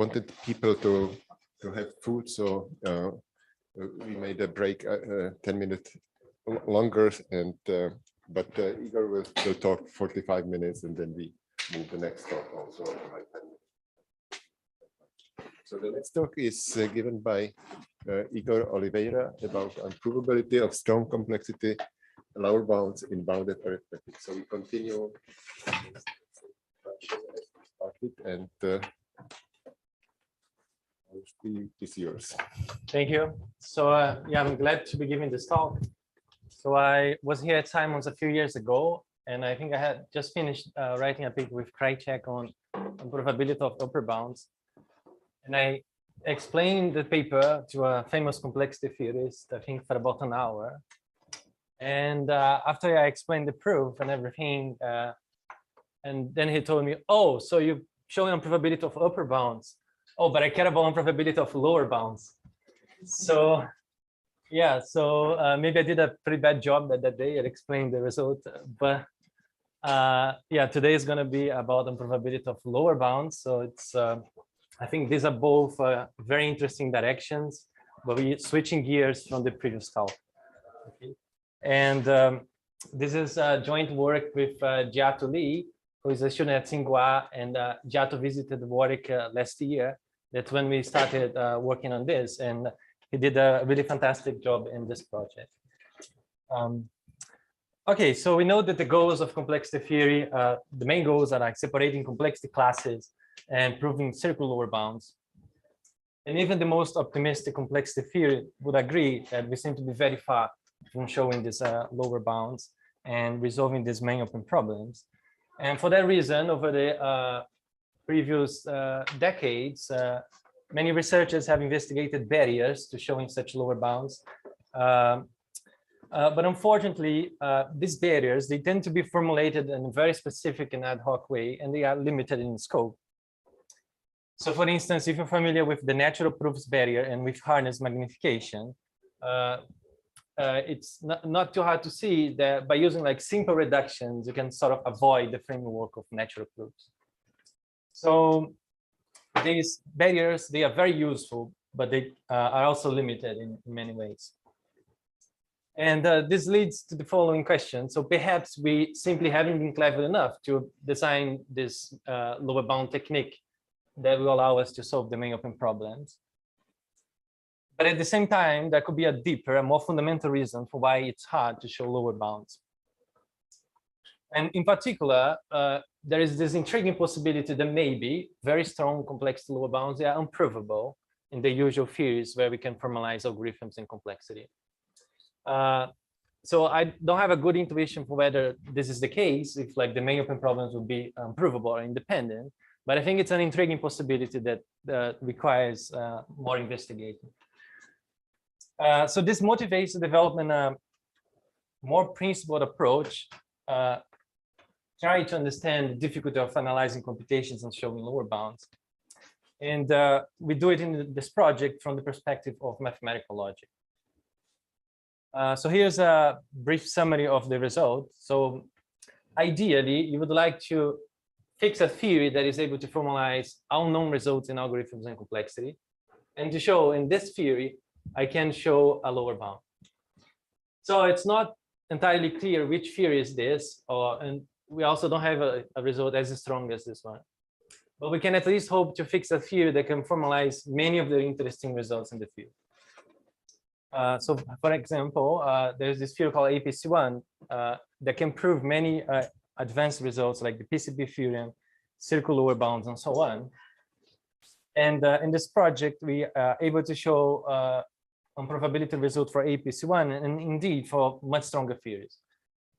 wanted people to have food, so we made a break 10 minutes longer, and but Igor will talk 45 minutes, and then we move the next talk also. So the next talk is given by Igor Oliveira about unprovability of strong complexity lower bounds in bounded arithmetic. So we continue and is yours. Thank you. So yeah, I'm glad to be giving this talk. So I was here at Simon's a few years ago, and I think I had just finished writing a paper with Krajicek on probability of upper bounds. And I explained the paper to a famous complexity theorist, I think for about an hour. And after I explained the proof and everything, and then he told me, oh, so you're showing unprovability of upper bounds. Oh, but I care about unprovability of lower bounds. So yeah, so maybe I did a pretty bad job that day at explaining the result. But yeah, today is going to be about unprovability of lower bounds. So it's, I think these are both very interesting directions, but we're switching gears from the previous talk. Okay. And this is a joint work with Giato Lee, who is a student at Tsinghua, and Giato visited Warwick last year. That's when we started working on this, and he did a really fantastic job in this project. Okay, so we know that the goals of complexity theory, the main goals are like separating complexity classes and proving circular lower bounds. And even the most optimistic complexity theory would agree that we seem to be very far from showing these lower bounds and resolving these main open problems. And for that reason, over the previous decades, many researchers have investigated barriers to showing such lower bounds. But unfortunately, these barriers, they tend to be formulated in a very specific and ad hoc way, and they are limited in scope. So for instance, if you're familiar with the natural proofs barrier and with harness magnification, it's not too hard to see that by using like simple reductions, you can sort of avoid the framework of natural proofs. So these barriers, they are very useful, but they are also limited in many ways. And this leads to the following question. So perhaps we simply haven't been clever enough to design this lower bound technique that will allow us to solve the main open problems. But at the same time, there could be a deeper, a more fundamental reason for why it's hard to show lower bounds. And in particular, there is this intriguing possibility that maybe very strong complexity lower bounds, they are unprovable in the usual theories where we can formalize algorithms in complexity. So I don't have a good intuition for whether this is the case, if like the main open problems would be unprovable or independent, but I think it's an intriguing possibility that requires more investigation. So this motivates the development of a more principled approach, trying to understand the difficulty of analyzing computations and showing lower bounds. And we do it in this project from the perspective of mathematical logic. So here's a brief summary of the result. So ideally, you would like to fix a theory that is able to formalize unknown results in algorithms and complexity, and to show in this theory, I can show a lower bound. So it's not entirely clear which theory is this, and we also don't have a result as strong as this one. But we can at least hope to fix a theory that can formalize many of the interesting results in the field. So for example, there's this theory called APC1 that can prove many advanced results like the PCB theorem, circular lower bounds, and so on. And in this project, we are able to show unprovability result for APC1 and indeed for much stronger theories.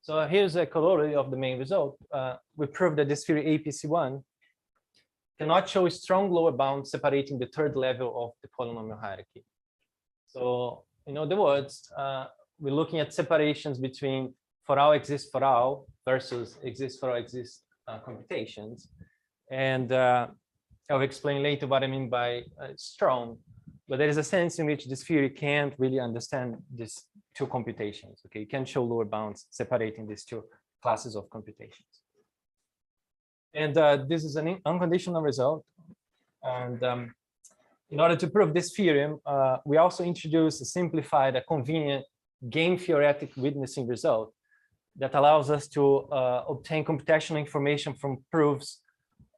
So here's a corollary of the main result. We proved that this theory APC1 cannot show a strong lower bound separating the third level of the polynomial hierarchy. So in other words, we're looking at separations between for all exists for all versus exists for all exists computations. And I'll explain later what I mean by strong, but there is a sense in which this theory can't really understand these two computations. Okay, you can show lower bounds separating these two classes of computations. And this is an unconditional result. And in order to prove this theorem, we also introduce a simplified, a convenient game theoretic witnessing result that allows us to obtain computational information from proofs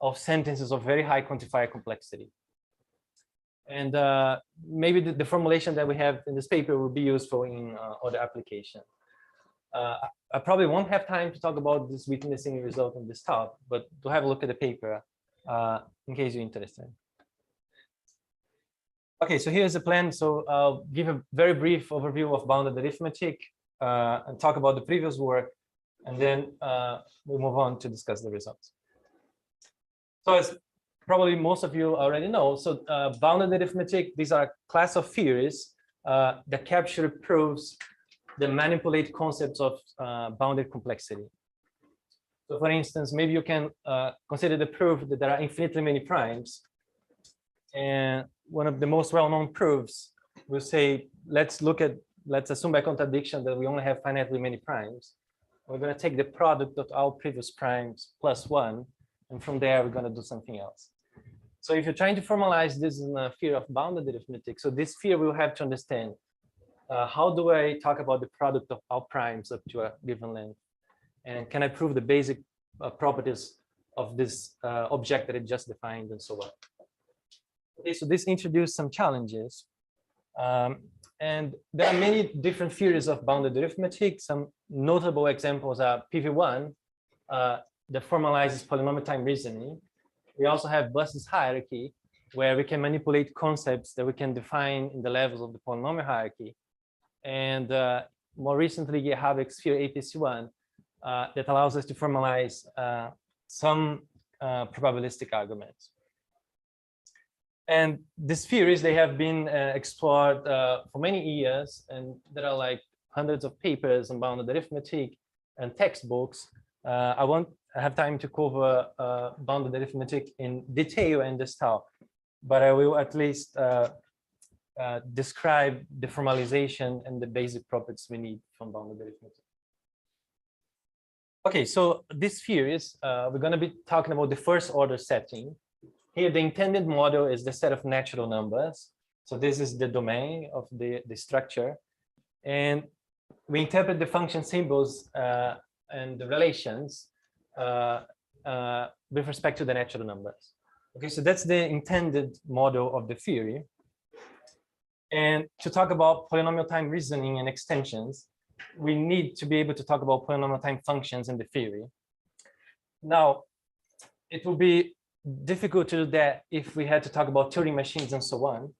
of sentences of very high quantifier complexity. And maybe the formulation that we have in this paper will be useful in other applications. I probably won't have time to talk about this witnessing result in this talk, but to have a look at the paper in case you're interested. Okay, so here's the plan. So I'll give a very brief overview of bounded arithmetic and talk about the previous work, and then we'll move on to discuss the results. So as probably most of you already know, so bounded arithmetic, these are a class of theories that capture proofs that manipulate concepts of bounded complexity. So for instance, maybe you can consider the proof that there are infinitely many primes. And one of the most well-known proofs will say, let's assume by contradiction that we only have finitely many primes. We're going to take the product of all previous primes plus one, and from there we're going to do something else. So if you're trying to formalize this in a theory of bounded arithmetic, so this theory we'll have to understand how do I talk about the product of all primes up to a given length, and can I prove the basic properties of this object that I just defined, and so on. Okay, so this introduced some challenges. And there are many different theories of bounded arithmetic. Some notable examples are PV1, that formalizes polynomial time reasoning. We also have Bus's hierarchy, where we can manipulate concepts that we can define in the levels of the polynomial hierarchy. And more recently, Jeřábek's sphere APC1, that allows us to formalize some probabilistic arguments. And these theories, they have been explored for many years, and there are like hundreds of papers on bounded arithmetic and textbooks. I won't have time to cover bounded arithmetic in detail in this talk, but I will at least describe the formalization and the basic properties we need from bounded arithmetic. Okay, so these theories, we're going to be talking about the first order setting. Here, the intended model is the set of natural numbers. So this is the domain of the structure. And we interpret the function symbols and the relations with respect to the natural numbers. Okay, so that's the intended model of the theory. And to talk about polynomial time reasoning and extensions, we need to be able to talk about polynomial time functions in the theory. Now, it will be difficult to do that if we had to talk about Turing machines and so on.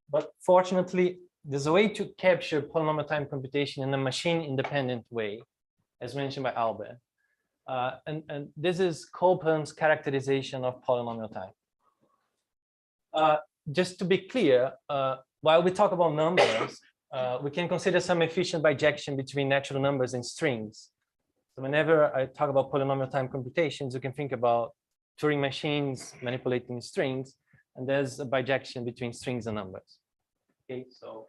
But fortunately, there's a way to capture polynomial time computation in a machine-independent way, as mentioned by Albert. And this is Cobham's characterization of polynomial time. Just to be clear, while we talk about numbers, we can consider some efficient bijection between natural numbers and strings. So whenever I talk about polynomial time computations, you can think about Turing machines manipulating strings, and there's a bijection between strings and numbers. Okay, so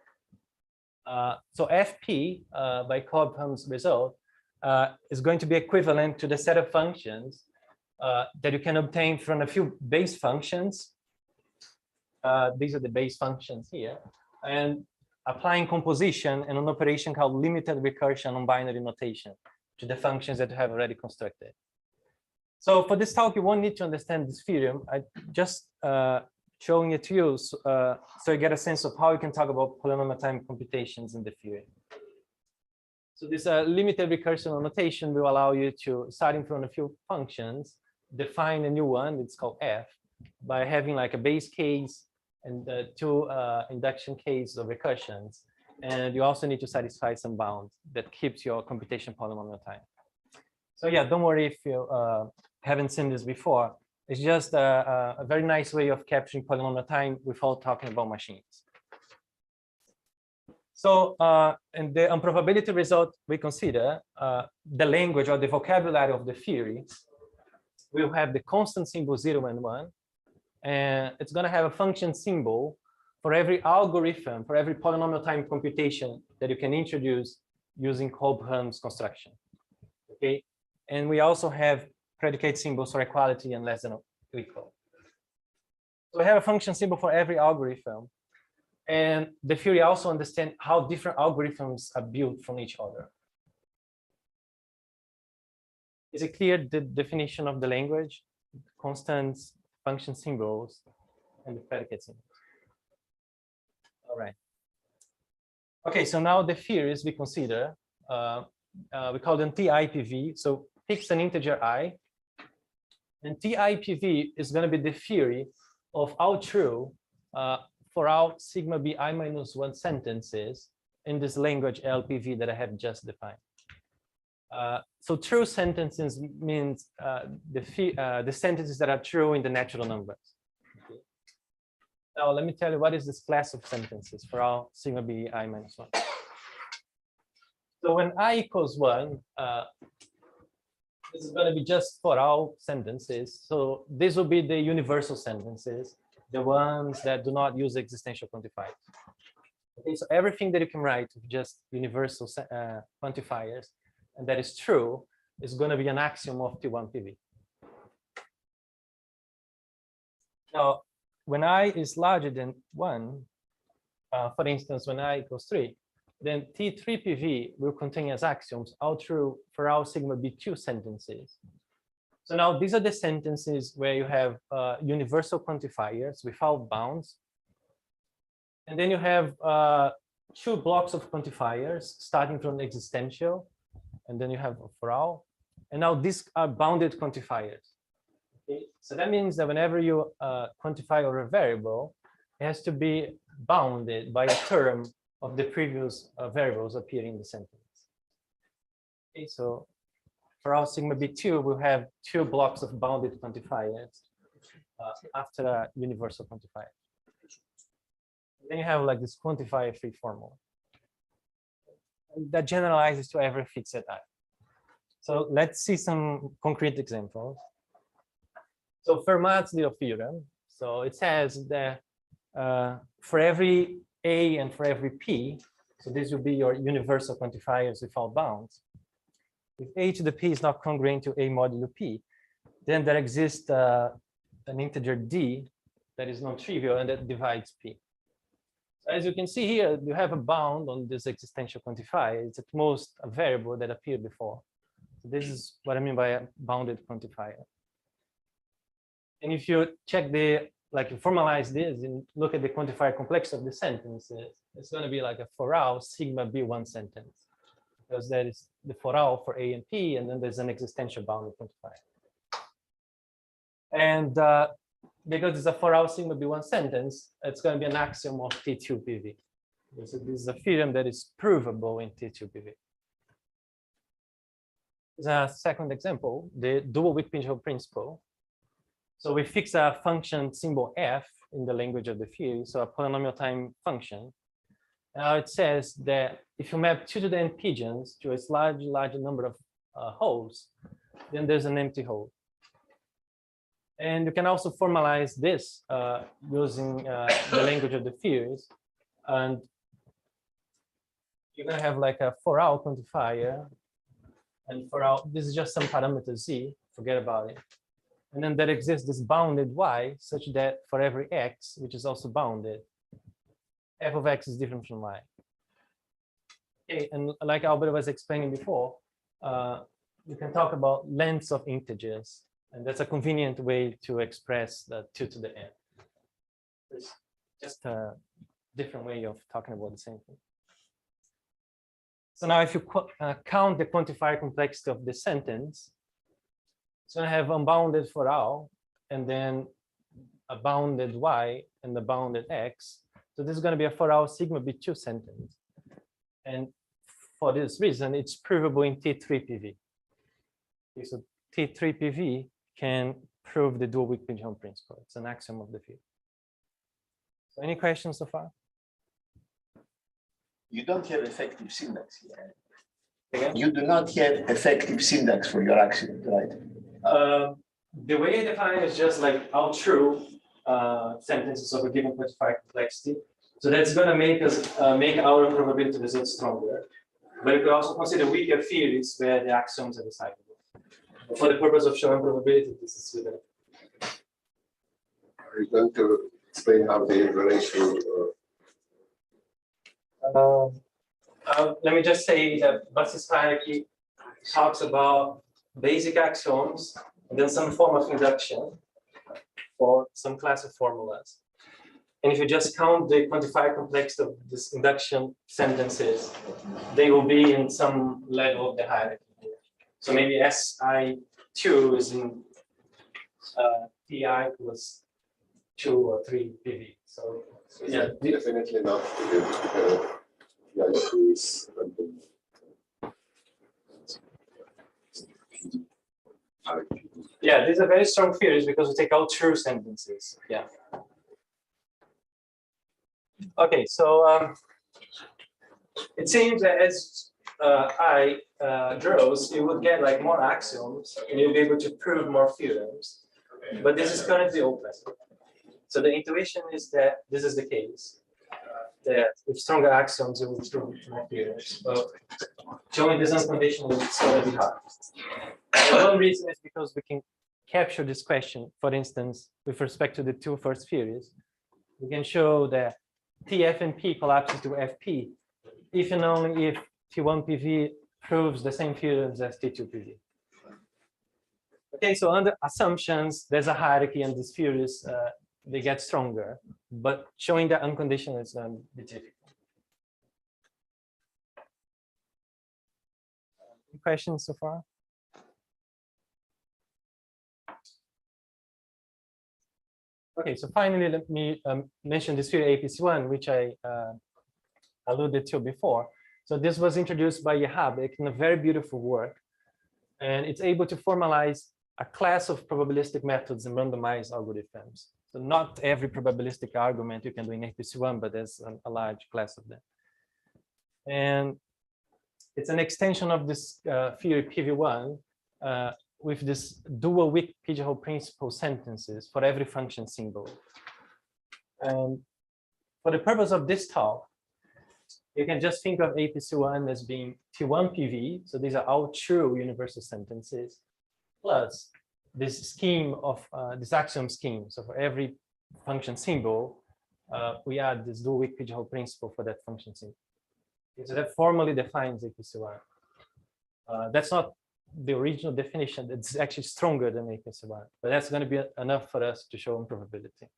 FP by Cobham's result is going to be equivalent to the set of functions that you can obtain from a few base functions. These are the base functions here, and applying composition and an operation called limited recursion on binary notation to the functions that you have already constructed. So for this talk, you won't need to understand this theorem. I just showing it to you so you get a sense of how you can talk about polynomial time computations in the theory. So this limited recursion notation will allow you to, starting from a few functions, define a new one, it's called f, by having like a base case and two induction cases of recursions. And you also need to satisfy some bound that keeps your computation polynomial time. So yeah, don't worry if you haven't seen this before. It's just a very nice way of capturing polynomial time without talking about machines. So in the unprovability result, we consider the language or the vocabulary of the theory. We'll have the constant symbol 0 and 1. And it's going to have a function symbol for every algorithm, for every polynomial time computation that you can introduce using Cobham's construction. Okay. And we also have predicate symbols for equality and less than or equal. So we have a function symbol for every algorithm. And the theory also understands how different algorithms are built from each other. Is it clear the definition of the language? Constants, function symbols, and the predicate symbols. All right. Okay, so now the theories we consider, we call them TIPV. So fix an integer I. And TIPV is going to be the theory of all true for all sigma b I minus 1 sentences in this language LPV that I have just defined. So true sentences means the sentences that are true in the natural numbers. Okay. Now let me tell you what is this class of sentences for all sigma b I minus 1. So when I equals 1, this is going to be just for all sentences. So this will be the universal sentences, the ones that do not use existential quantifiers. Okay, so everything that you can write with just universal quantifiers, and that is true, is going to be an axiom of T1PV. Now, when I is larger than 1, for instance, when I equals 3, then T3PV will contain as axioms all true for all sigma B2 sentences. So now these are the sentences where you have universal quantifiers without bounds. And then you have 2 blocks of quantifiers starting from existential, and then you have for all. And now these are bounded quantifiers. Okay? So that means that whenever you quantify over a variable, it has to be bounded by a term of the previous variables appearing in the sentence. Okay, so for all sigma B2, we'll have 2 blocks of bounded quantifiers after a universal quantifier. Then you have like this quantifier-free formula that generalizes to every fixed I. So let's see some concrete examples. So Fermat's little theorem. So it says that for every A and for every P, so this will be your universal quantifiers without bounds. If A to the P is not congruent to A modulo P, then there exists an integer D that is non-trivial and that divides P. So as you can see here, you have a bound on this existential quantifier. It's at most a variable that appeared before. So this is what I mean by a bounded quantifier. And if you check the, like you formalize this and look at the quantifier complexity of the sentences, it's going to be like a for all sigma B1 sentence, because there is the for all for A and P, and then there's an existential bounded quantifier. And because it's a for all sigma B1 sentence, it's going to be an axiom of T2PV. So this is a theorem that is provable in T2PV. As a second example, the dual Wick-Pinchot principle. So we fix a function symbol f in the language of the theory, so a polynomial time function. Now it says that if you map 2 to the n pigeons to a large number of holes, then there's an empty hole. And you can also formalize this using the language of the theories. And you're going to have like a for all quantifier. And for all, this is just some parameter z, forget about it. And then there exists this bounded y such that for every x, which is also bounded, f of x is different from y. Okay, and like Albert was explaining before, you can talk about lengths of integers, and that's a convenient way to express the 2 to the n. It's just a different way of talking about the same thing. So now if you count the quantifier complexity of the sentence, it's going to have unbounded for all, and then a bounded y and a bounded x. So this is going to be a for all sigma B2 sentence. And for this reason, it's provable in T3PV. Okay, so T3PV can prove the dual Wick-Pinchot principle. It's an axiom of the field. So any questions so far? You don't have effective syntax here. Again? You do not have effective syntax for your axiom, right? The way I define it is just like all true sentences of a given quantifier complexity. So that's going to make us make our unprovability results stronger. But you could also consider weaker theories where the axioms are decidable. For the purpose of showing probability, this is good. Are you going to explain how the relation? Let me just say that Bassis hierarchy talks about basic axioms and then some form of induction for some class of formulas. And if you just count the quantifier complex of this induction sentences, they will be in some level of the hierarchy. So maybe SI2 is in TI plus 2 or 3 PV. So yeah, Definitely not. The issue is yeah, these are very strong theories because we take out true sentences. Yeah. Okay, so it seems that as I grows, you would get like more axioms and you'll be able to prove more theorems. But this is currently open. So the intuition is that this is the case. That with stronger axioms, it will prove more theorems. But showing this unconditionally is going to be hard. And one reason is because we can capture this question, for instance, with respect to the two first theories. We can show that TF and P collapses to FP if and only if T1 PV proves the same theorems as T2 PV. Okay, so under assumptions, there's a hierarchy and these theories, they get stronger, but showing that unconditional is going to be difficult. Any questions so far? Okay, so finally, let me mention this theory APC1, which I alluded to before. So this was introduced by Jeřábek in a very beautiful work, and it's able to formalize a class of probabilistic methods and randomized algorithms. So not every probabilistic argument you can do in APC1, but there's a large class of them. And it's an extension of this theory PV1 with this dual weak pigeonhole principle sentences for every function symbol. And for the purpose of this talk, you can just think of APC1 as being T1 PV. So these are all true universal sentences, plus this scheme of this axiom scheme. So for every function symbol, we add this dual weak pigeonhole principle for that function symbol. So that formally defines APC1. That's not the original definition. It's actually stronger than APC1, but that's going to be enough for us to show improbability.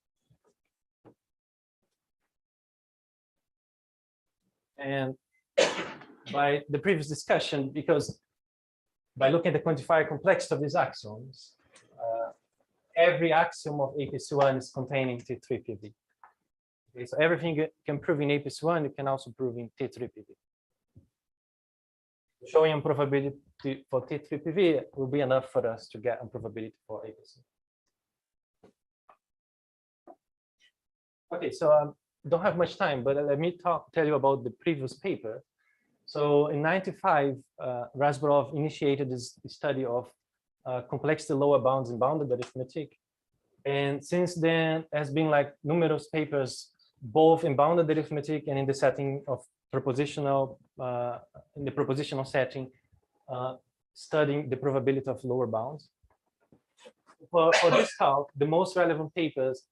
And by the previous discussion, because by looking at the quantifier complexity of these axioms, every axiom of APC1 is containing T3 PV. Okay, so everything you can prove in APC1, you can also prove in T3 PV. Showing improbability for T3 PV will be enough for us to get improbability for APC. Okay, so don't have much time, but let me tell you about the previous paper. So in '95, Razborov initiated this study of complexity lower bounds in bounded arithmetic. And since then, has been like numerous papers, both in bounded arithmetic and in the setting of propositional, in the propositional setting, studying the probability of lower bounds. For this talk, the most relevant papers,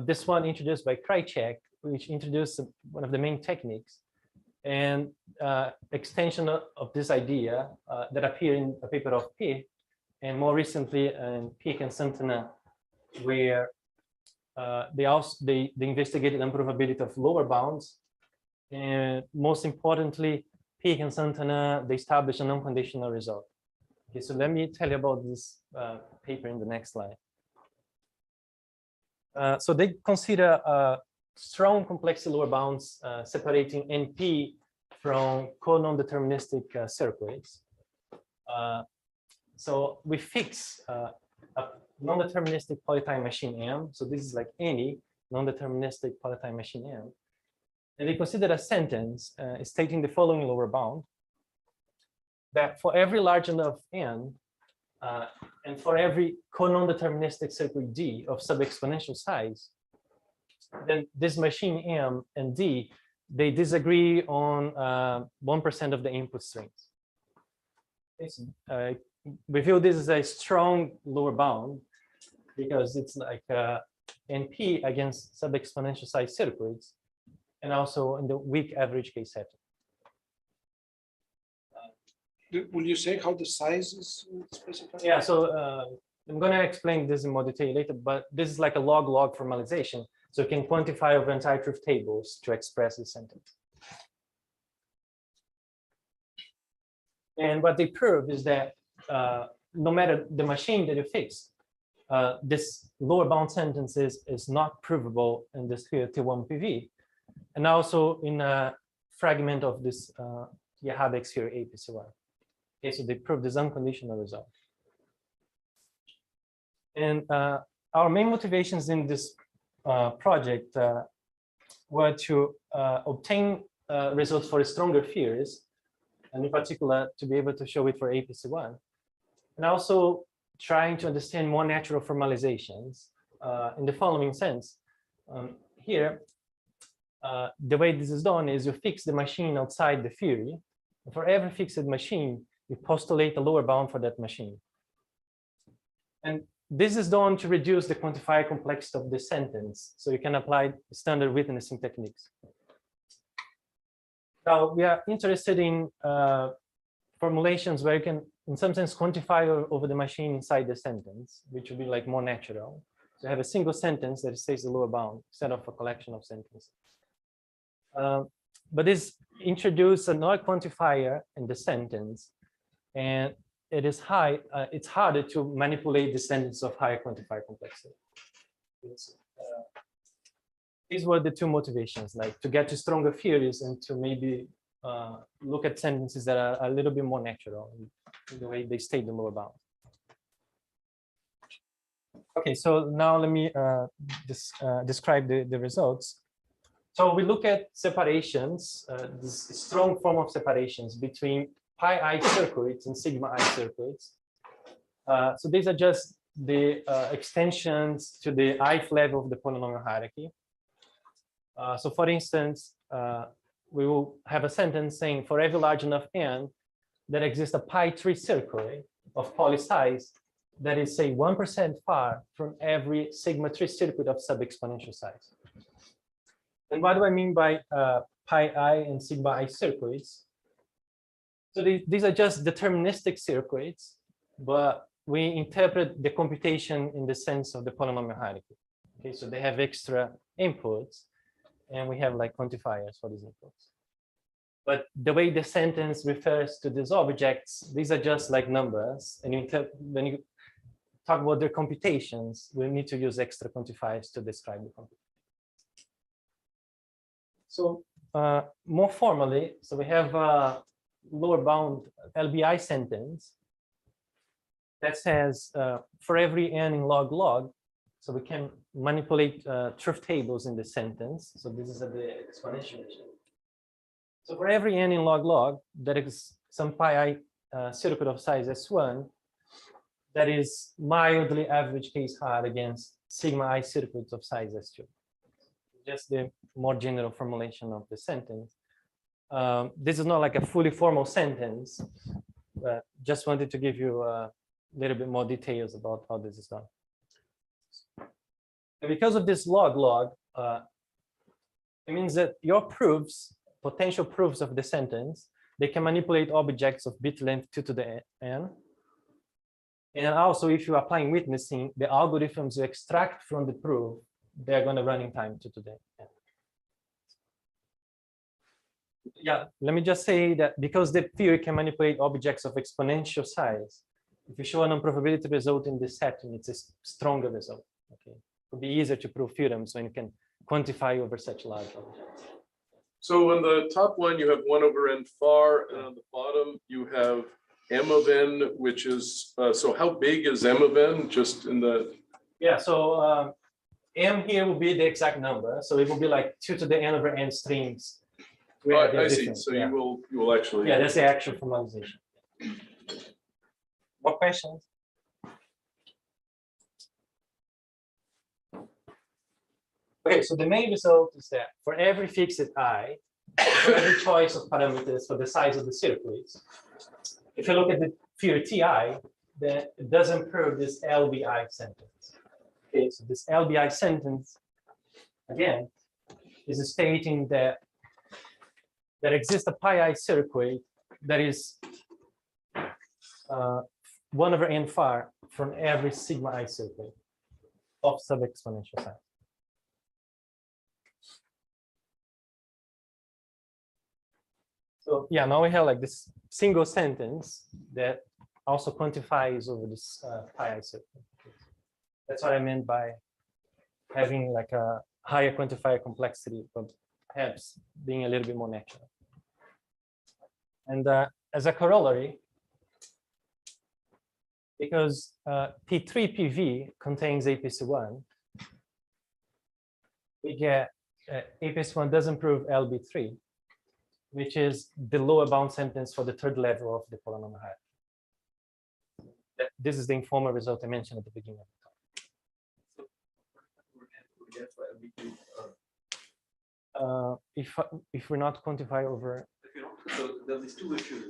this one introduced by Krajcek, which introduced one of the main techniques, and extension of this idea that appeared in a paper of P, and more recently in Peek and Santana, where they investigated improbability of lower bounds, and most importantly, Peek and Santana, they established an unconditional result. Okay, so let me tell you about this paper in the next slide. So they consider strong complexity lower bounds separating NP from co-non-deterministic circuits. So we fix a non-deterministic polytime machine M. So this is like any non-deterministic polytime machine M. And they consider a sentence stating the following lower bound, that for every large enough n, and for every co-non-deterministic circuit D of sub-exponential size, then this machine M and D, they disagree on 1% of the input strings. We feel this is a strong lower bound because it's like and P against sub-exponential size circuits, and also in the weak average case setting. Will you say how the size is specified? Yeah, so I'm going to explain this in more detail later, but this is like a log-log formalization. So you can quantify over entire truth tables to express the sentence. And what they prove is that no matter the machine that you fix, this lower bound sentence is not provable in this sphere T1 PV, and also in a fragment of this Jeřábek sphere APC1. Okay, so they prove this unconditional result. And our main motivations in this project were to obtain results for stronger theories, and in particular to be able to show it for APC1, and also trying to understand more natural formalizations in the following sense. Here, the way this is done is you fix the machine outside the theory. For every fixed machine, you postulate a lower bound for that machine. And this is done to reduce the quantifier complexity of the sentence, so you can apply standard witnessing techniques. Now, we are interested in formulations where you can, in some sense, quantify over the machine inside the sentence, which would be like more natural. So you have a single sentence that stays the lower bound instead of a collection of sentences. But this introduces another quantifier in the sentence, and it is it's harder to manipulate the sentence of higher quantifier complexity. These were the two motivations, like to get to stronger theories and to maybe look at sentences that are a little bit more natural in the way they state the lower bound. Okay, so now let me describe the results. So we look at separations, this strong form of separations between pi I circuits and sigma I circuits. So these are just the extensions to the ith level of the polynomial hierarchy. So for instance, we will have a sentence saying for every large enough n, there exists a pi 3 circuit of poly size that is, say, 1% far from every sigma 3 circuit of sub-exponential size. And what do I mean by pi I and sigma I circuits? So these are just deterministic circuits, but we interpret the computation in the sense of the polynomial hierarchy. Okay, so they have extra inputs, and we have like quantifiers for these inputs. But the way the sentence refers to these objects, these are just like numbers. And when you talk about their computations, we need to use extra quantifiers to describe the computation. So more formally, so we have a lower bound LBI sentence that says for every n in log log, so we can manipulate truth tables in the sentence. So this is at the exponential. So for every n in log log, there is some pi I circuit of size S1 that is mildly average case hard against sigma I circuits of size S2. Just the more general formulation of the sentence. This is not like a fully formal sentence, but just wanted to give you a little bit more details about how this is done. And because of this log-log, it means that your proofs, potential proofs of the sentence, they can manipulate objects of bit length 2 to the n. And also, if you're applying witnessing, the algorithms you extract from the proof, they're going to run in time 2 to the n. Yeah, let me just say that because the theory can manipulate objects of exponential size, if you show an unprovability result in this setting, it's a stronger result. Okay, it would be easier to prove theorems when you can quantify over such large objects. So on the top one, you have 1 over n far, and on the bottom, you have m of n, which is, so how big is m of n, just in the? Yeah, so m here will be the exact number. So it will be like 2 to the n over n strings. Oh, I see, so yeah. you will actually. Yeah, that's the actual formalization. More questions? Okay, so the main result is that for every fixed I, for every choice of parameters for the size of the circuits, if you look at the theory Ti, then it doesn't prove this LBI sentence. Okay, so this LBI sentence, again, is stating that there exists a pi I circuit that is 1 over n far from every sigma I circuit of sub-exponential size. So yeah, now we have like this single sentence that also quantifies over this pi I circuit. That's what I meant by having like a higher quantifier complexity, but perhaps being a little bit more natural. And as a corollary, because P3PV contains APC1, we get APC1 doesn't prove LB3, which is the lower bound sentence for the third level of the polynomial hierarchy. This is the informal result I mentioned at the beginning of the talk. If we're not quantify over. So there's these two issues.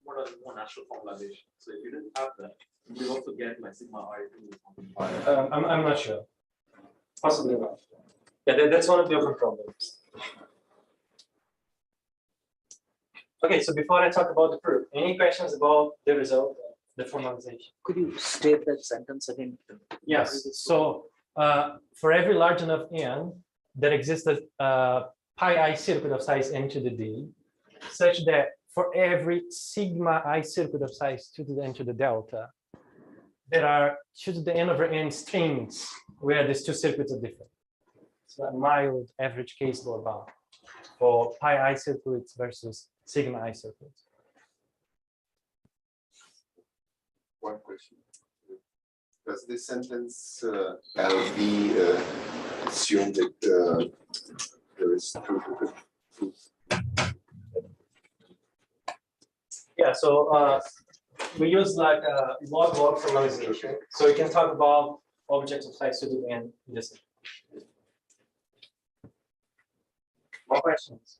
What are more natural formalization? So if you didn't have that, you would also get like sigma I2. I'm not sure. Possibly not. Yeah, that's one of the other problems. Okay, so before I talk about the proof, any questions about the result of the formalization? Could you state that sentence again? Yes. So for every large enough n, there exists a pi I circuit of size n to the d, such that for every sigma I circuit of size 2 to the n to the delta, there are 2 to the n over n strings where these two circuits are different. So a mild average case lower bound for pi I circuits versus sigma I circuits. One question. Does this sentence LB assume that there is truth? Yeah, so we use like a log-log formalization. So we can talk about objects of size 2 to the n in this. More questions?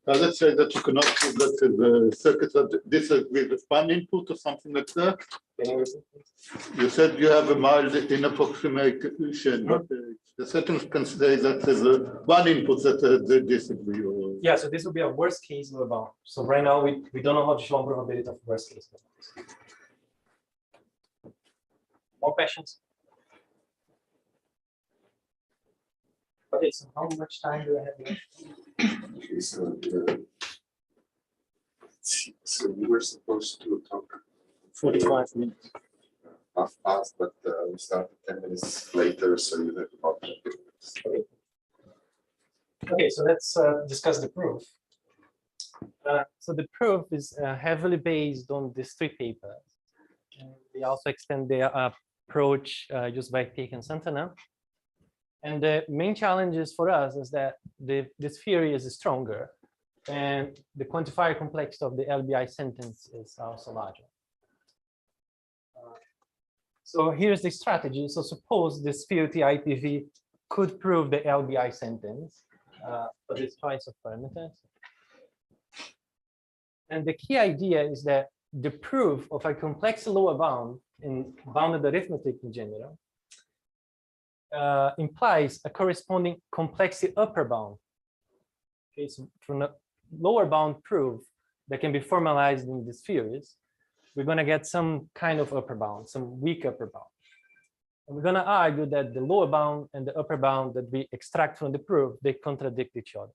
Let's say that you cannot, that the circuits are this with one input or something like that. You said you have a mild in approximation, but the sentence can say that there's one input that they disagree. Or... Yeah, so this would be a worst case lower bound. So right now we don't know how to show probability of worst case. More questions? Okay, so how much time do I have left? Okay, so we were supposed to talk 45 minutes. half past, but we started 10 minutes later, so you have about 10 minutes. Okay, so let's discuss the proof. So the proof is heavily based on these three papers. And they also extend their approach used by Pick and Santana. And the main challenges for us is that this theory is stronger, and the quantifier complexity of the LBI sentence is also larger. So here's the strategy. So suppose this field IPV could prove the LBI sentence for this choice of parameters. And the key idea is that the proof of a complex lower bound in bounded arithmetic in general implies a corresponding complexity upper bound. Okay, so from a lower bound proof that can be formalized in these theories, we're going to get some kind of upper bound, some weak upper bound. And we're going to argue that the lower bound and the upper bound that we extract from the proof, they contradict each other.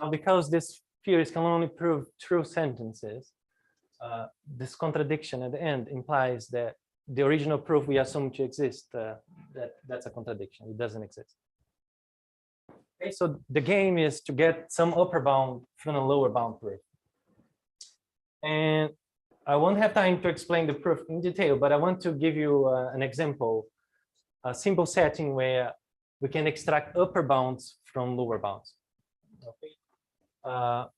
Now, because these theories can only prove true sentences, this contradiction at the end implies that the original proof we assume to exist, that's a contradiction. It doesn't exist. Okay, so the game is to get some upper bound from a lower bound proof. And I won't have time to explain the proof in detail, but I want to give you an example, a simple setting where we can extract upper bounds from lower bounds. Okay.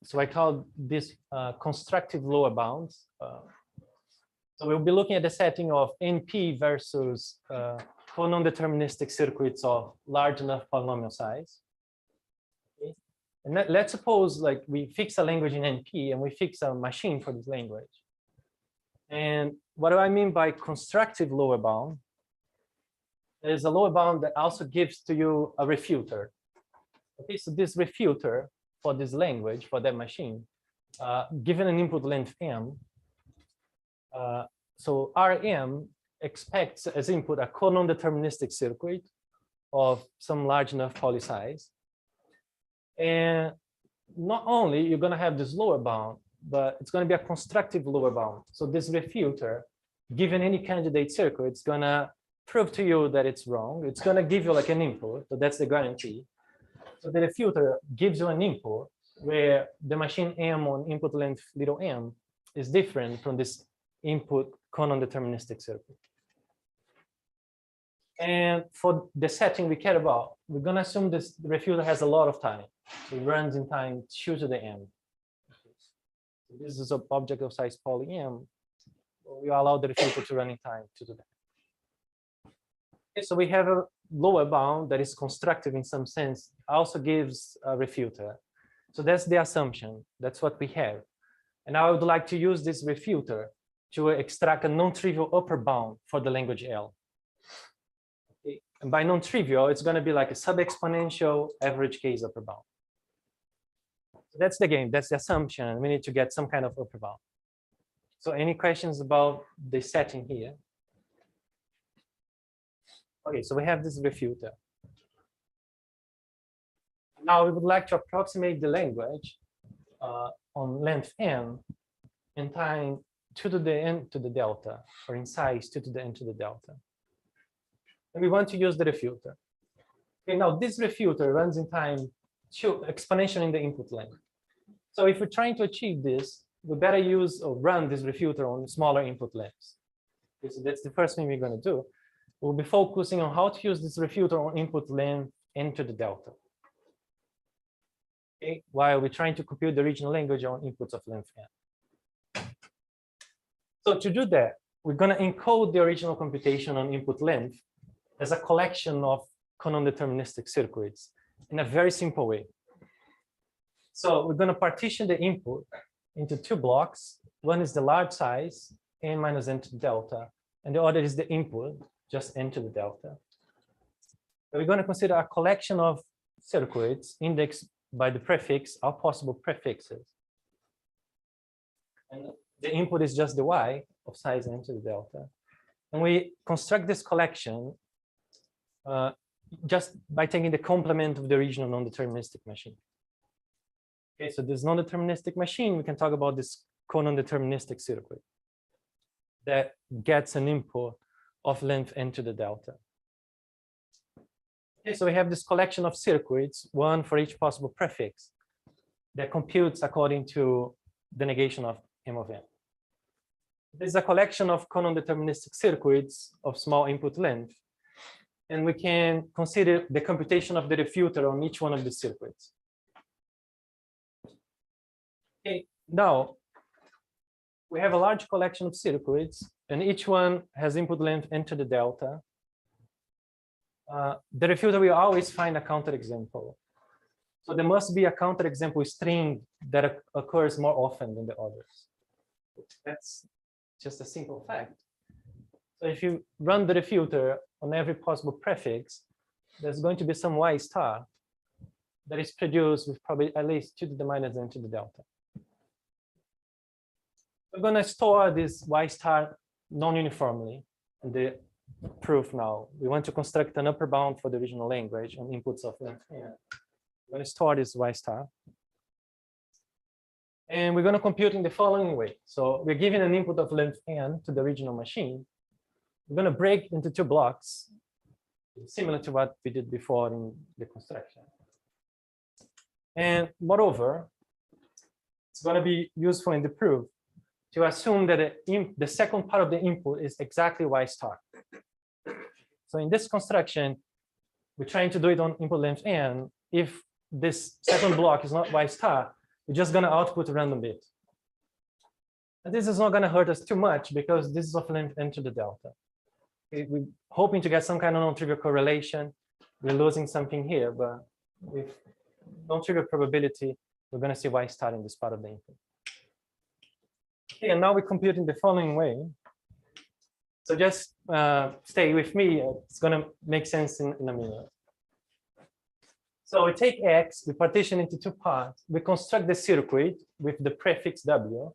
So I call this constructive lower bounds. So we'll be looking at the setting of NP versus non-deterministic circuits of large enough polynomial size. Okay. And let's suppose like we fix a language in NP and we fix a machine for this language. And what do I mean by constructive lower bound? There's a lower bound that also gives to you a refuter. Okay, so this refuter for this language, for that machine, given an input length m, so Rm expects as input a non-deterministic circuit of some large enough poly size. And not only you're going to have this lower bound, but it's going to be a constructive lower bound. So this refuter, given any candidate circuit, it's going to prove to you that it's wrong. It's going to give you like an input. So that's the guarantee. So the refuter gives you an input where the machine M on input length little m is different from this input non-deterministic circuit. And for the setting we care about, we're going to assume this refuter has a lot of time. So it runs in time 2 to the m. So this is an object of size poly m. We allow the refuter to run in time 2 to the m. Okay, so we have a lower bound that is constructive in some sense, also gives a refuter. So that's the assumption. That's what we have. And I would like to use this refuter to extract a non-trivial upper bound for the language L. Okay. And by non-trivial, it's going to be like a sub-exponential average case upper bound. So that's the game. That's the assumption. We need to get some kind of upper bound. So any questions about the setting here? Okay, so we have this refuter. Now we would like to approximate the language on length n in time 2 to the n to the delta, or in size 2 to the n to the delta. And we want to use the refuter. Okay, now this refuter runs in time 2 exponential in the input length. So if we're trying to achieve this, we better use or run this refuter on smaller input lengths. Okay, so that's the first thing we're going to do. We'll be focusing on how to use this refuter on input length n to the delta. Okay, while we're trying to compute the original language on inputs of length n. So to do that, we're going to encode the original computation on input length as a collection of non-deterministic circuits in a very simple way. So we're going to partition the input into 2 blocks. One is the large size, n minus n to the delta, and the other is the input, just n to the delta. So we're going to consider a collection of circuits indexed by the prefix, all possible prefixes. And the input is just the y of size n to the delta. And we construct this collection just by taking the complement of the original non-deterministic machine. Okay, so this non-deterministic machine, we can talk about this non-deterministic circuit that gets an input of length n to the delta. Okay, so we have this collection of circuits, one for each possible prefix, that computes according to the negation of m of n. This is a collection of non-deterministic circuits of small input length, and we can consider the computation of the refuter on each one of the circuits. Okay, now we have a large collection of circuits, and each one has input length n to the delta. The refuter will always find a counterexample. So there must be a counterexample string that occurs more often than the others. That's just a simple fact. So if you run the refuter on every possible prefix, there's going to be some y star that is produced with probably at least 2 to the minus n to the delta. We're going to store this y star non-uniformly in the proof now. We want to construct an upper bound for the original language on inputs of length n. We're going to store this y star. And we're going to compute in the following way. So we're giving an input of length n to the original machine. We're going to break into 2 blocks, similar to what we did before in the construction. And moreover, it's going to be useful in the proof to assume that the second part of the input is exactly y star. So in this construction, we're trying to do it on input length n. If this second block is not y star, we're just going to output a random bit. And this is not going to hurt us too much because this is of length n to the delta. We're hoping to get some kind of non-trivial correlation. We're losing something here, but with non-trivial probability, we're going to see y star in this part of the input. Okay, and now we compute in the following way. So just stay with me. It's going to make sense in a minute. So we take X, we partition into two parts. We construct the circuit with the prefix W,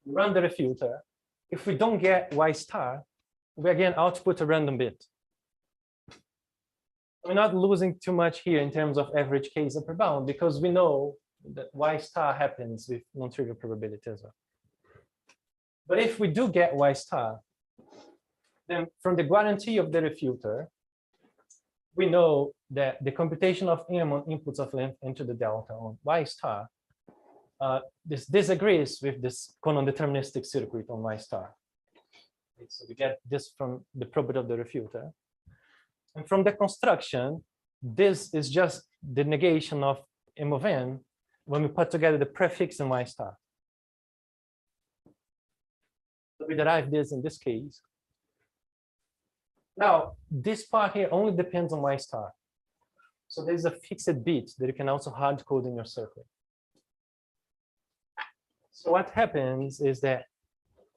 run the refuter. If we don't get Y star, we again output a random bit. We're not losing too much here in terms of average case upper bound because we know that Y star happens with non-trivial probability as well. But if we do get Y star, then from the guarantee of the refuter, we know that the computation of M on inputs of length into the delta on Y star, this disagrees with this non-deterministic circuit on Y star. Okay, so we get this from the property of the refuter. And from the construction, this is just the negation of M of n when we put together the prefix and Y star. So we derive this in this case. Now, this part here only depends on Y star. So there's a fixed bit that you can also hard code in your circuit. So what happens is that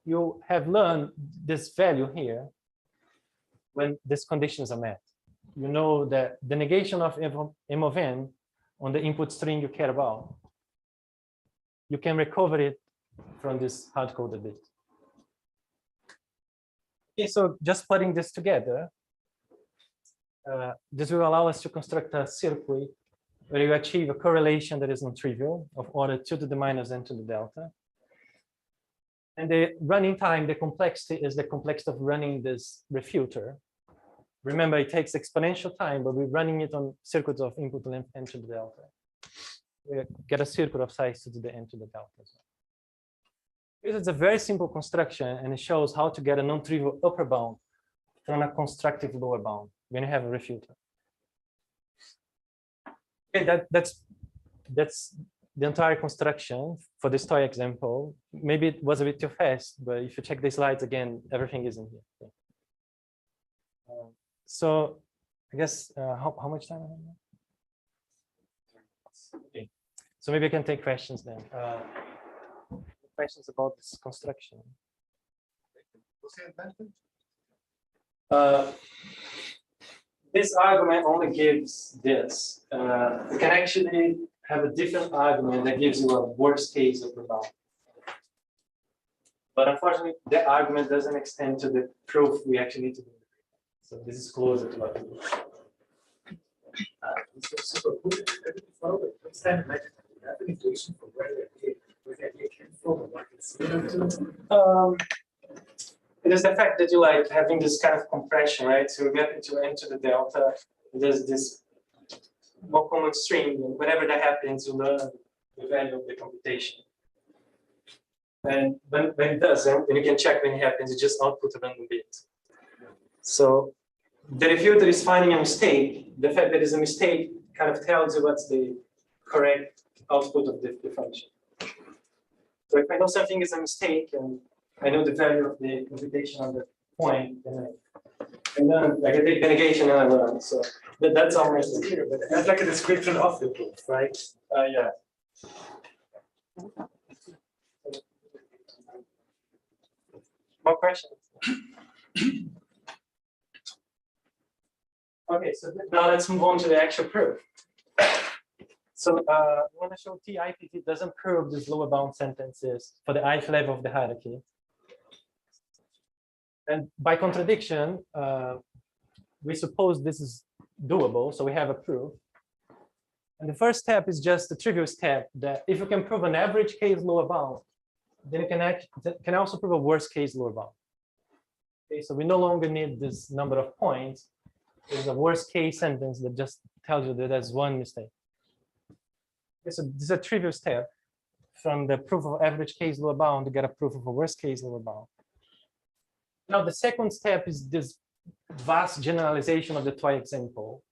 you have learned this value here when these conditions are met. You know that the negation of M of n on the input string you care about, you can recover it from this hard-coded bit. Okay, so just putting this together, this will allow us to construct a circuit where you achieve a correlation that is non-trivial of order 2 to the minus n to the delta. And the running time, the complexity is the complexity of running this refuter. Remember, it takes exponential time, but we're running it on circuits of input length n to the delta. We get a circuit of size 2 to the n to the delta as well. It's a very simple construction, and it shows how to get a non-trivial upper bound from a constructive lower bound when you have a refuter. Okay, that's the entire construction for this toy example. Maybe it was a bit too fast, but if you check the slides again, everything is in here. Okay. So I guess how much time? Okay. So maybe I can take questions then. Questions about this construction? This argument only gives this. We can actually have a different argument that gives you a worst case upper bound. But unfortunately, the argument doesn't extend to the proof we actually need to do. So this is closer to what we do. It is the fact that you like having this kind of compression, right? So we get into n to the delta. There's this more common string, and whenever that happens, you learn the value of the computation. And when it doesn't, then you can check when it happens, you just output a random bit. So the refuter is finding a mistake. The fact that there's a mistake kind of tells you what's the correct output of the function. So if I know something is a mistake and I know the value of the computation on the point, then I learn, I can take the negation and I learn. So that's all my here, but that's like a description of the proof, right? Yeah. More questions? Okay, so now let's move on to the actual proof. So I want to show TIPT doesn't prove these lower bound sentences for the ith level of the hierarchy. And by contradiction, we suppose this is doable, so we have a proof. And the first step is just a trivial step that if you can prove an average case lower bound, then you can also prove a worst case lower bound. Okay, so we no longer need this number of points. There's a worst case sentence that just tells you that there's one mistake. Okay, so this is a trivial step from the proof of average case lower bound to get a proof of a worst case lower bound. Now the second step is this vast generalization of the toy example,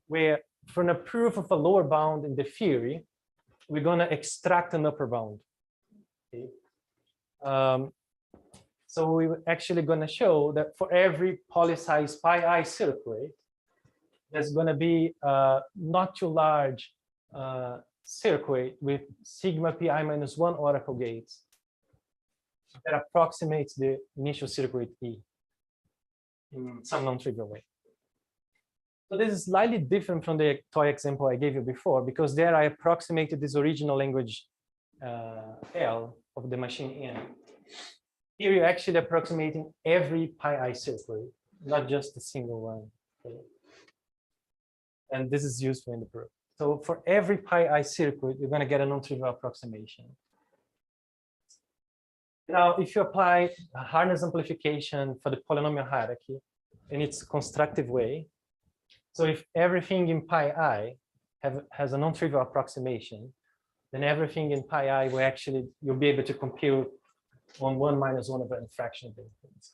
where from a proof of a lower bound in the theory, we're going to extract an upper bound. Okay. So we're actually going to show that for every poly-size pi I circuit, there's going to be a not too large circuit with sigma pi minus 1 oracle gates that approximates the initial circuit E in some non-trivial way. So this is slightly different from the toy example I gave you before, because there I approximated this original language L of the machine N. Here you're actually approximating every pi I circuit, not just a single one. Okay? And this is useful in the proof. So for every pi I circuit, you're going to get a non-trivial approximation. Now, if you apply a hardness amplification for the polynomial hierarchy in its constructive way, so if everything in pi I has a non-trivial approximation, then everything in pi I will actually, you'll be able to compute on 1 minus 1 over a fraction of the inputs.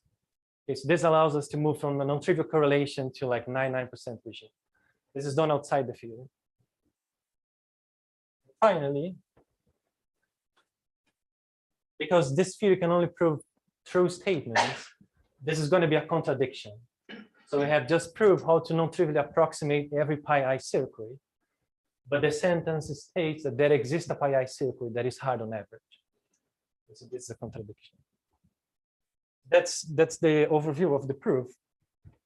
Okay, so this allows us to move from a non-trivial correlation to like 99% regime. This is done outside the field. Finally, because this theory can only prove true statements, this is going to be a contradiction. So we have just proved how to non-trivially approximate every pi I circuit, but the sentence states that there exists a pi I circuit that is hard on average. So this is a contradiction. That's the overview of the proof.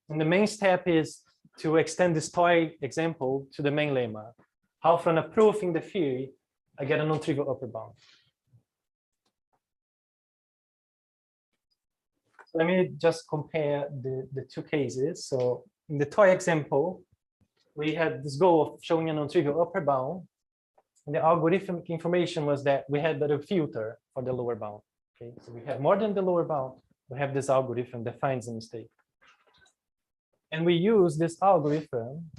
And the main step is to extend this toy example to the main lemma. How from a proof in the theory, I get a non-trivial upper bound. So let me just compare the two cases. So in the toy example, we had this goal of showing a non-trivial upper bound. And the algorithmic information was that we had a filter for the lower bound. Okay, so we have more than the lower bound. We have this algorithm that finds a mistake. And we use this algorithm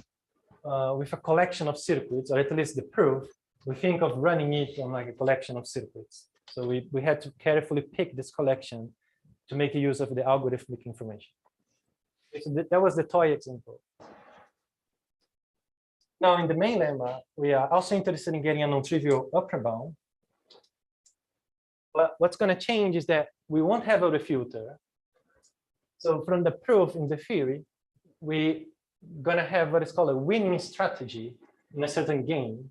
with a collection of circuits, or at least the proof. We think of running it on like a collection of circuits. So we had to carefully pick this collection to make use of the algorithmic information. Okay, so that was the toy example. Now in the main lemma, we are also interested in getting a non-trivial upper bound. But what's going to change is that we won't have a refilter. So from the proof in the theory, we're going to have what is called a winning strategy in a certain game.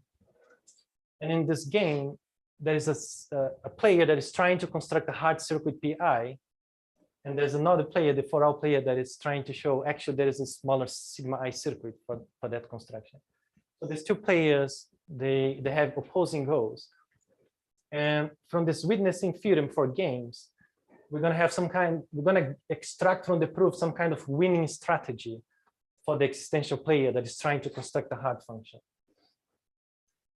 And in this game, there is a player that is trying to construct a hard circuit PI. And there's another player, the for all player, that is trying to show actually there is a smaller sigma I circuit for that construction. So these two players, they have opposing goals. And from this witnessing theorem for games, we're going to have we're going to extract from the proof some kind of winning strategy for the existential player that is trying to construct a hard function.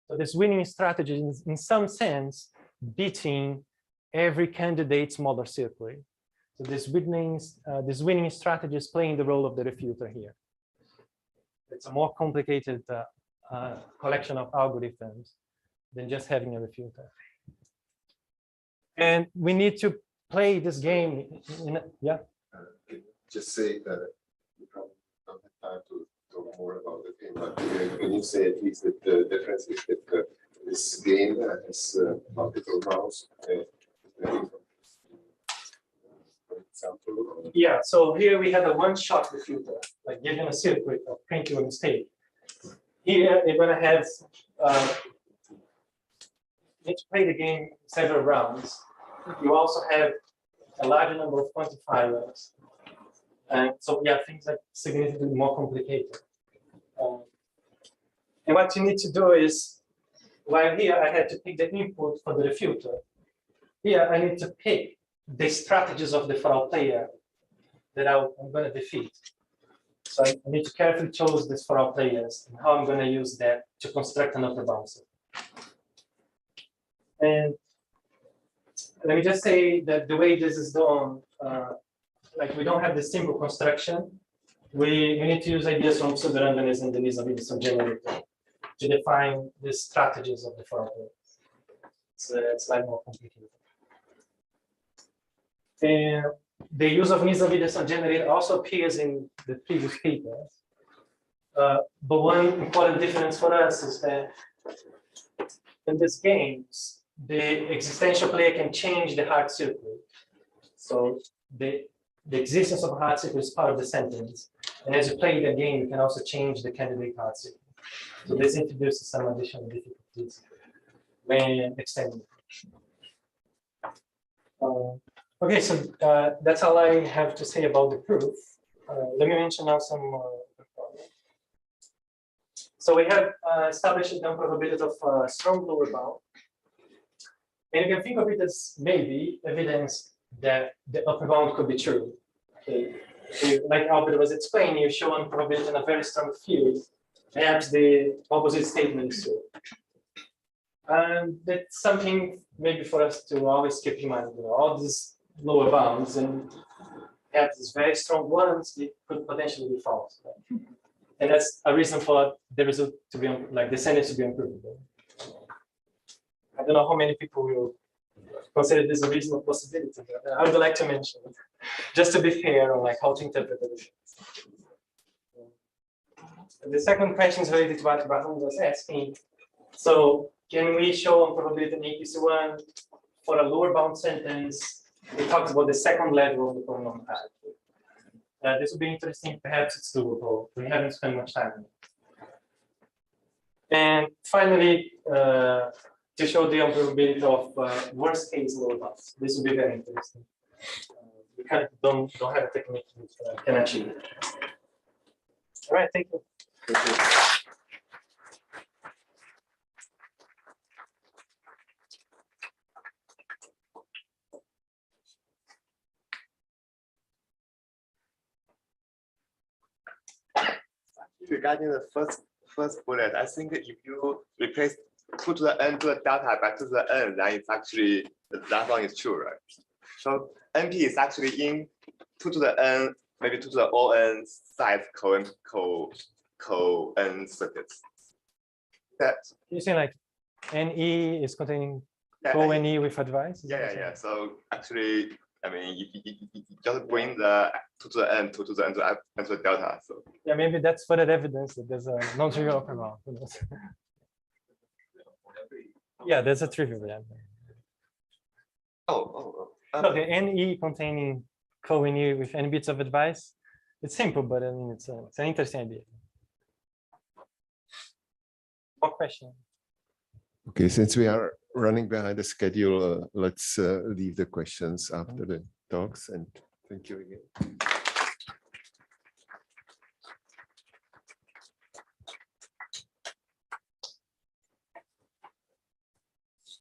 So this winning strategy is in some sense beating every candidate's smaller circuit. So this winning strategy is playing the role of the refuter here. It's a more complicated collection of algorithms than just having a refuter. And we need to play this game yeah. Just say that you probably don't have time to talk more about the game, but can you say at least that the difference is that this game has multiple rounds? For example. Yeah, so here we have a one-shot refuter, like given a circuit or print you a mistake. Here you're going to have need to play the game several rounds. You also have a larger number of quantifiers. And so, yeah, things are significantly more complicated. And what you need to do is, while here I had to pick the input for the refuter, here I need to pick the strategies of the for all player that I'm going to defeat. So I need to carefully choose these for all players and how I'm going to use that to construct an upper bound. And let me just say that the way this is done, like we don't have the simple construction. We need to use ideas from pseudo-randomness and the Nizam generator to define the strategies of the for all players. It's slightly more complicated. And the use of Nizam generator also appears in the previous papers. But one important difference for us is that in these games, the existential player can change the hard circuit. So the existence of a hard circuit is part of the sentence. And as you play the game, you can also change the candidate hard circuit. So this introduces some additional difficulties when extending. Okay, so that's all I have to say about the proof. Let me mention now some problems. So we have established the unprovability of a strong lower bound. And you can think of it as maybe evidence that the upper bound could be true. Okay. So like Albert was explaining, you show unprovability in a very strong field. Perhaps the opposite statement is true. And that's something maybe for us to always keep in mind. You know, all these lower bounds and have these very strong ones, they could potentially be false. Right? And that's a reason for the result to be like the sentence to be improvable. I don't know how many people will consider this a reasonable possibility, but I would like to mention it, just to be fair on like how to interpret it. The second question is related to what Abraham was asking. So can we show unprovability in APC1 for a lower bound sentence? It talks about the second level of the polynomial hierarchy. This would be interesting. Perhaps it's doable. We haven't spent much time on it. And finally, to show the unprovability of worst case lower bounds. This would be very interesting. We kind of don't have a technique that can achieve it. All right, thank you. Regarding the first bullet, I think if you replace 2 to the n to the delta by 2 to the n, then it's actually that one is true, right? So NP is actually in 2 to the n, maybe 2 to the ON size co-n circuits. That You say like NE is containing co-NE with advice? Yeah. So actually, I mean, you just bring the 2 to the n, 2 to the n to the delta. So yeah, maybe that's further evidence that there's a non-trivial upper bound. Yeah, there's a trivial. Yeah. Okay, NE containing co-NE with n bits of advice. It's simple, but I mean, it's an interesting idea. More question? Okay, since we are running behind the schedule, let's leave the questions after the talks, and thank you again.